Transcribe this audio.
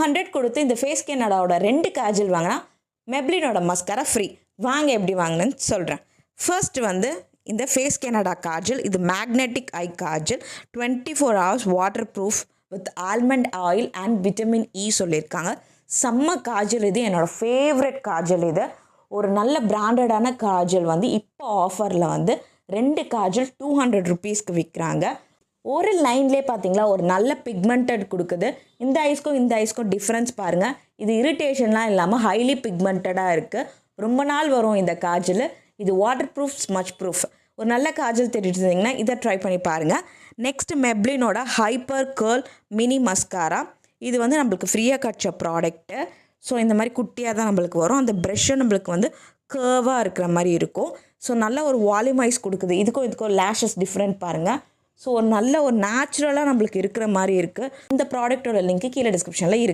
200 கொடுத்து இந்த ஃபேஸ் கனடாவோட 2 காஜல் வாங்கினா மெப்ளினோட மஸ்காரா ஃப்ரீ. வாங்க எப்படி வாங்கினேன்னு சொல்கிறேன். ஃபர்ஸ்ட் வந்து இந்த ஃபேஸ் கனடா காஜல், இது magnetic I Kajal, 24 hours water proof with almond oil and vitamin E சொல்லியிருக்காங்க. செம்ம காஜல் இது, என்னோடய ஃபேவரட் காஜல் இது. ஒரு நல்ல பிராண்டடான காஜல் வந்து இப்போ ஆஃபரில் வந்து 2 காஜல் 200 rupeesக்கு விற்கிறாங்க. ஒரு லைன்லேயே பார்த்தீங்களா ஒரு நல்ல பிக்மெண்டட் கொடுக்குது. இந்த ஐஸ்க்கும் டிஃப்ரென்ஸ் பாருங்கள். இது இரிட்டேஷன்லாம் இல்லாமல் ஹைலி பிக்மெண்டடாக இருக்குது. ரொம்ப நாள் வரும் இந்த காஜல். இது வாட்டர் ப்ரூஃப், ஸ்மச் ப்ரூஃப். ஒரு நல்ல காஜல் தேடிட்டு இருந்தீங்கன்னா இதை ட்ரை பண்ணி பாருங்கள். நெக்ஸ்ட் மெப்ளினோட ஹைப்பர் கேர்ள் மினி மஸ்காரா. இது வந்து நம்மளுக்கு ஃப்ரீயாக கிடச்ச ப்ராடக்ட்டு. ஸோ இந்த மாதிரி குட்டியாக தான் நம்மளுக்கு வரும். அந்த ப்ரெஷ்ஷும் நம்மளுக்கு வந்து கர்வாக இருக்கிற மாதிரி இருக்கும். ஸோ நல்ல ஒரு வால்யூமைஸ் கொடுக்குது. இதுக்கும் லேஷஸ் டிஃப்ரெண்ட் பாருங்கள். ஸோ ஒரு நல்ல ஒரு நேச்சுரலாக நம்மளுக்கு இருக்கிற மாதிரி இருக்குது. இந்த ப்ராடக்ட்டோட லிங்க்கு கீழே டிஸ்கிரிப்ஷனில் இருக்குது.